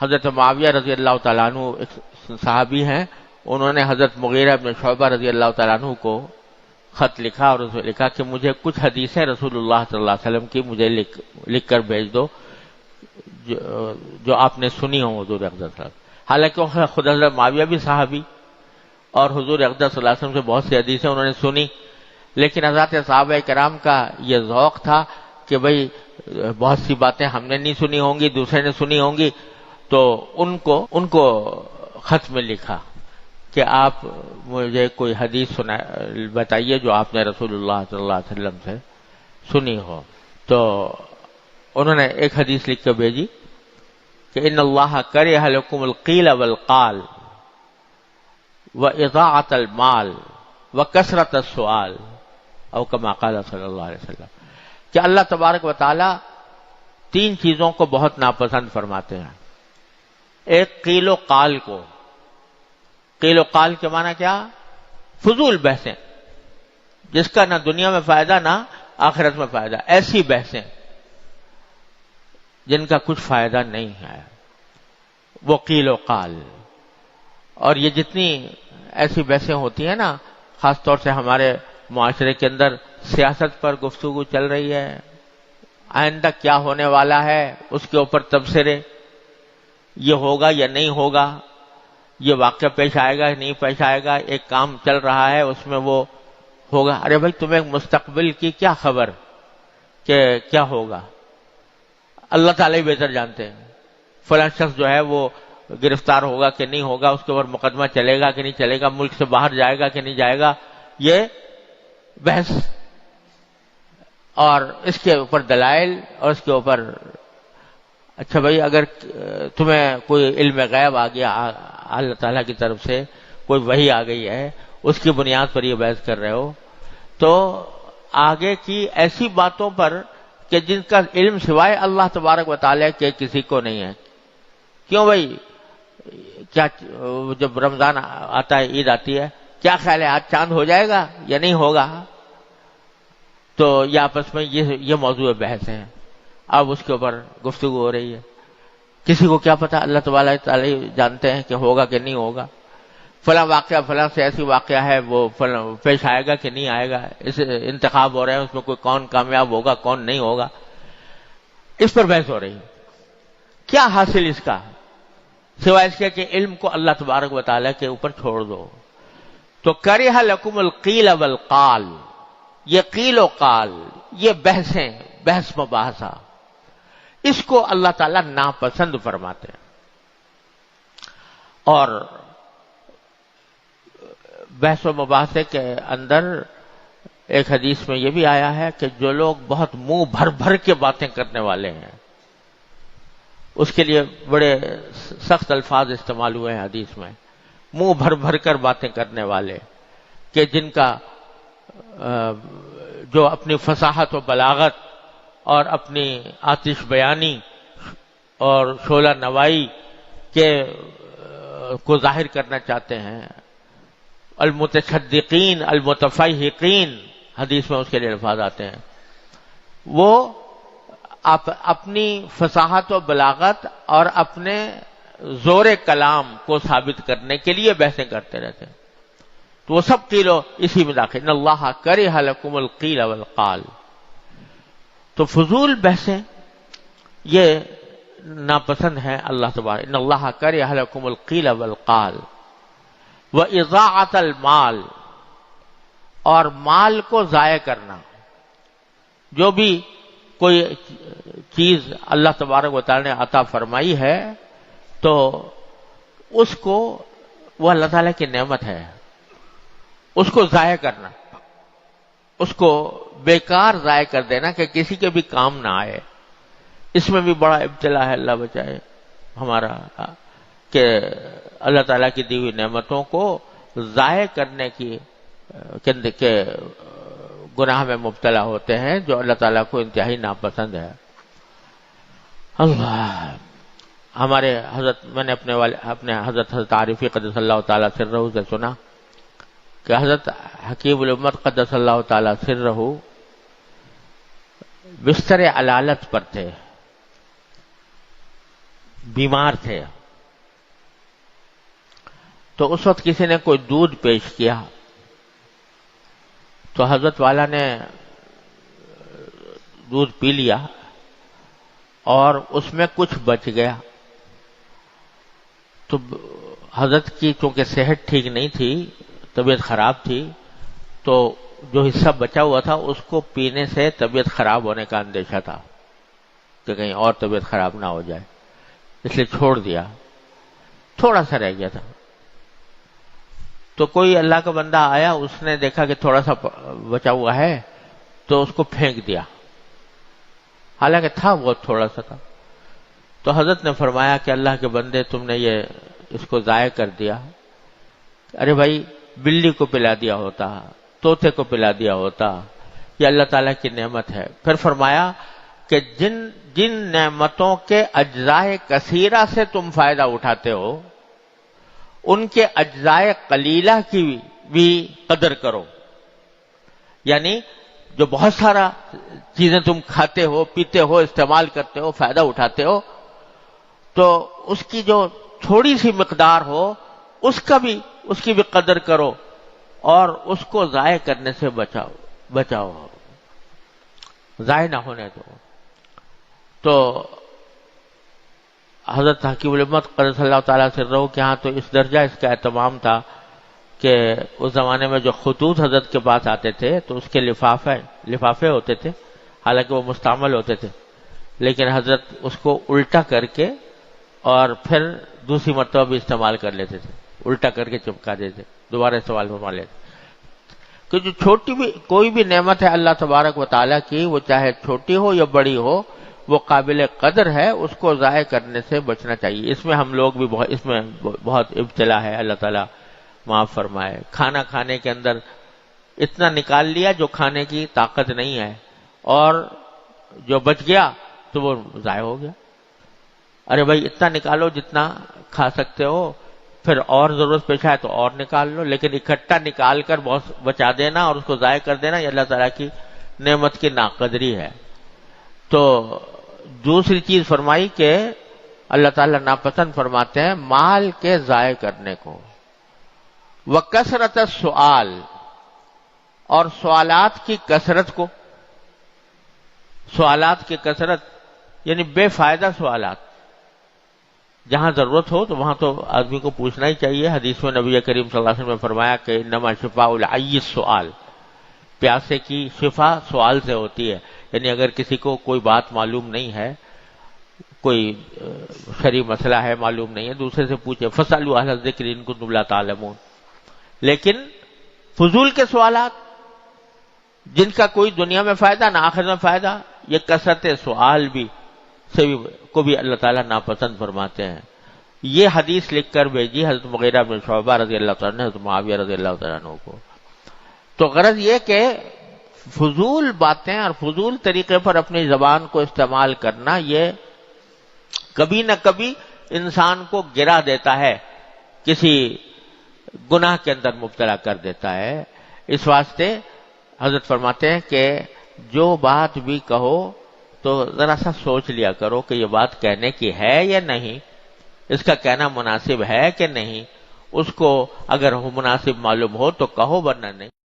حضرت معاویہ رضی اللہ تعالیٰ عنہ ایک صحابی ہیں، انہوں نے حضرت مغیرہ بن شعبہ رضی اللہ تعالیٰ عنہ کو خط لکھا اور اس میں لکھا کہ مجھے کچھ حدیثیں رسول اللہ صلی اللہ علیہ وسلم کی مجھے لکھ کر بھیج دو جو آپ نے سنی ہوں حضور اقدس صلی اللہ علیہ وسلم۔ حالانکہ خود حضرت معاویہ بھی صحابی اور حضور اقدس صلی اللہ علیہ وسلم سے بہت سی حدیثیں انہوں نے سنی، لیکن حضرات صحابہ کرام کا یہ ذوق تھا کہ بھئی بہت سی باتیں ہم نے نہیں سنی ہوں گی، دوسرے نے سنی ہوں گی، تو ان کو خط میں لکھا کہ آپ مجھے کوئی حدیث بتائیے جو آپ نے رسول اللہ صلی اللہ علیہ وسلم سے سنی ہو۔ تو انہوں نے ایک حدیث لکھ کے بھیجی کہ ان اللہ کرہ لکم القیل والقال واضاعۃ المال وکثرۃ السؤال او کما قال صلی اللہ علیہ وسلم، کہ اللہ تبارک و تعالی تین چیزوں کو بہت ناپسند فرماتے ہیں۔ ایک قیل و قال کو، قیل و قال کے معنی کیا؟ فضول بحثیں جس کا نہ دنیا میں فائدہ نہ آخرت میں فائدہ، ایسی بحثیں جن کا کچھ فائدہ نہیں ہے، وہ قیل و قال۔ اور یہ جتنی ایسی بحثیں ہوتی ہیں نا، خاص طور سے ہمارے معاشرے کے اندر سیاست پر گفتگو چل رہی ہے، آئندہ کیا ہونے والا ہے اس کے اوپر تبصرے، یہ ہوگا یا نہیں ہوگا، یہ واقعہ پیش آئے گا یا نہیں پیش آئے گا، ایک کام چل رہا ہے اس میں وہ ہوگا۔ ارے بھائی تمہیں مستقبل کی کیا خبر کہ کیا ہوگا؟ اللہ تعالیٰ ہی بہتر جانتے ہیں۔ فلاں شخص جو ہے وہ گرفتار ہوگا کہ نہیں ہوگا، اس کے اوپر مقدمہ چلے گا کہ نہیں چلے گا، ملک سے باہر جائے گا کہ نہیں جائے گا، یہ بحث اور اس کے اوپر دلائل اور اس کے اوپر۔ اچھا بھائی اگر تمہیں کوئی علم غیب آ گیا اللہ تعالیٰ کی طرف سے، کوئی وحی آ گئی ہے، اس کی بنیاد پر یہ بحث کر رہے ہو، تو آگے کی ایسی باتوں پر کہ جن کا علم سوائے اللہ تبارک و تعالیٰ کے کسی کو نہیں ہے۔ کیوں بھائی؟ کیا جب رمضان آتا ہے، عید آتی ہے، کیا خیال ہے آج چاند ہو جائے گا یا نہیں ہوگا؟ تو یہ آپس میں یہ موضوع بحث ہے، اب اس کے اوپر گفتگو ہو رہی ہے۔ کسی کو کیا پتا، اللہ تبارک تعالیٰ جانتے ہیں کہ ہوگا کہ نہیں ہوگا، فلاں واقعہ فلاں سے ایسی واقعہ ہے وہ پیش آئے گا کہ نہیں آئے گا، اس انتخاب ہو رہے ہیں، اس میں کوئی کون کامیاب ہوگا کون نہیں ہوگا، اس پر بحث ہو رہی ہے۔ کیا حاصل اس کا سوائے اس کے کہ علم کو اللہ تبارک و تعالیٰ کے اوپر چھوڑ دو۔ تو کرہ لکم القیل والقال، یہ قیل و قال، یہ بحثیں، بحث مباحثہ، اس کو اللہ تعالیٰ ناپسند فرماتے ہیں۔ اور بحث و مباحثے کے اندر ایک حدیث میں یہ بھی آیا ہے کہ جو لوگ بہت منہ بھر بھر کے باتیں کرنے والے ہیں، اس کے لیے بڑے سخت الفاظ استعمال ہوئے ہیں حدیث میں، منہ بھر بھر کر باتیں کرنے والے، کہ جن کا جو اپنی فصاحت و بلاغت اور اپنی آتش بیانی اور شعلہ نوائی کے کو ظاہر کرنا چاہتے ہیں، المتشدقین المتفیہقین حدیث میں اس کے لیے الفاظ آتے ہیں، وہ اپنی فصاحت و بلاغت اور اپنے زور کلام کو ثابت کرنے کے لیے بحثیں کرتے رہتے ہیں، تو وہ سب قیل اسی میں داخل۔ ان اللہ کرہ لکم القیل والقال، تو فضول بحثیں یہ ناپسند ہیں اللہ تبارک۔ ان اللہ کرہ لکم القیل والقال واضاعۃ المال، اور مال کو ضائع کرنا، جو بھی کوئی چیز اللہ تبارک و تعالی نے عطا فرمائی ہے تو اس کو، وہ اللہ تعالیٰ کی نعمت ہے، اس کو ضائع کرنا، اس کو بیکار ضائع کر دینا کہ کسی کے بھی کام نہ آئے، اس میں بھی بڑا ابتلا ہے، اللہ بچائے ہمارا، کہ اللہ تعالیٰ کی دی ہوئی نعمتوں کو ضائع کرنے کے گناہ میں مبتلا ہوتے ہیں، جو اللہ تعالیٰ کو انتہائی ناپسند ہے۔ اللہ، ہمارے حضرت، میں نے اپنے حضرت عارفی قدس اللہ تعالیٰ سرہ سے سنا کہ حضرت حکیم الامت قدس اللہ تعالیٰ سرہ بستر علالت پر تھے، بیمار تھے. تو اس وقت کسی نے کوئی دودھ پیش کیا تو حضرت والا نے دودھ پی لیا اور اس میں کچھ بچ گیا. تو حضرت کی چونکہ صحت ٹھیک نہیں تھی، طبیعت خراب تھی، تو جو حصہ بچا ہوا تھا اس کو پینے سے طبیعت خراب ہونے کا اندیشہ تھا کہ کہیں اور طبیعت خراب نہ ہو جائے، اس لیے چھوڑ دیا. تھوڑا سا رہ گیا تھا. تو کوئی اللہ کا بندہ آیا، اس نے دیکھا کہ تھوڑا سا بچا ہوا ہے تو اس کو پھینک دیا، حالانکہ تھا بہت تھوڑا سا تھا. تو حضرت نے فرمایا کہ اللہ کے بندے تم نے یہ اس کو ضائع کر دیا. ارے بھائی، بلی کو پلا دیا ہوتا، طوطے کو پلا دیا ہوتا، یہ اللہ تعالیٰ کی نعمت ہے. پھر فرمایا کہ جن نعمتوں کے اجزائے کثیرہ سے تم فائدہ اٹھاتے ہو، ان کے اجزائے قلیلہ کی بھی قدر کرو. یعنی جو بہت سارا چیزیں تم کھاتے ہو، پیتے ہو، استعمال کرتے ہو، فائدہ اٹھاتے ہو، تو اس کی جو تھوڑی سی مقدار ہو اس کی بھی قدر کرو اور اس کو ضائع کرنے سے بچاؤ، ضائع نہ ہونے دو. تو حضرت حکیم الامت قدس اللہ تعالیٰ سرہ کے ہاں تو اس درجہ اس کا اہتمام تھا کہ اس زمانے میں جو خطوط حضرت کے پاس آتے تھے تو اس کے لفافے ہوتے تھے، حالانکہ وہ مستعمل ہوتے تھے، لیکن حضرت اس کو الٹا کر کے اور پھر دوسری مرتبہ بھی استعمال کر لیتے تھے، الٹا کر کے چپکا دیتے، دوبارہ استعمال فرما لیتے. کہ جو کوئی بھی نعمت ہے اللہ تبارک و تعالیٰ کی، وہ چاہے چھوٹی ہو یا بڑی ہو، وہ قابل قدر ہے، اس کو ضائع کرنے سے بچنا چاہیے. اس میں ہم لوگ بھی بہت ابتلا ہے، اللہ تعالیٰ معاف فرمائے. کھانا کھانے کے اندر اتنا نکال لیا جو کھانے کی طاقت نہیں ہے، اور جو بچ گیا تو وہ ضائع ہو گیا. ارے بھائی، اتنا نکالو جتنا کھا سکتے ہو، پھر اور ضرورت پیش آئے تو اور نکال لو، لیکن اکٹھا نکال کر بہت بچا دینا اور اس کو ضائع کر دینا، یہ اللہ تعالیٰ کی نعمت کی ناقدری ہے. تو دوسری چیز فرمائی کہ اللہ تعالیٰ ناپسند فرماتے ہیں مال کے ضائع کرنے کو. وَكَثْرَةَ السُّؤَالِ، اور سوالات کی کثرت کو. سوالات کی کثرت یعنی بے فائدہ سوالات. جہاں ضرورت ہو تو وہاں تو آدمی کو پوچھنا ہی چاہیے. حدیث میں نبی کریم صلی اللہ علیہ وسلم نے فرمایا کہ انما شفاء العی السؤال، پیاسے کی شفا سوال سے ہوتی ہے. یعنی اگر کسی کو کوئی بات معلوم نہیں ہے، کوئی شرعی مسئلہ ہے معلوم نہیں ہے، دوسرے سے پوچھے. فَاسْأَلُوا أَهْلَ الذِّكْرِ إِن كُنتُمْ لَا تَعْلَمُونَ. لیکن فضول کے سوالات جن کا کوئی دنیا میں فائدہ نہ آخرت میں فائدہ، یہ کثرت سوال کو بھی اللہ تعالیٰ ناپسند فرماتے ہیں. یہ حدیث لکھ کر بھیجی حضرت مغیرہ بن شعبہ رضی اللہ تعالیٰ عنہ، حضرت معاویہ رضی اللہ تعالیٰ عنہ کو. تو غرض یہ کہ فضول باتیں اور فضول طریقے پر اپنی زبان کو استعمال کرنا، یہ کبھی نہ کبھی انسان کو گرا دیتا ہے، کسی گناہ کے اندر مبتلا کر دیتا ہے. اس واسطے حضرت فرماتے ہیں کہ جو بات بھی کہو تو ذرا سا سوچ لیا کرو کہ یہ بات کہنے کی ہے یا نہیں، اس کا کہنا مناسب ہے کہ نہیں. اس کو اگر مناسب معلوم ہو تو کہو، ورنہ نہیں.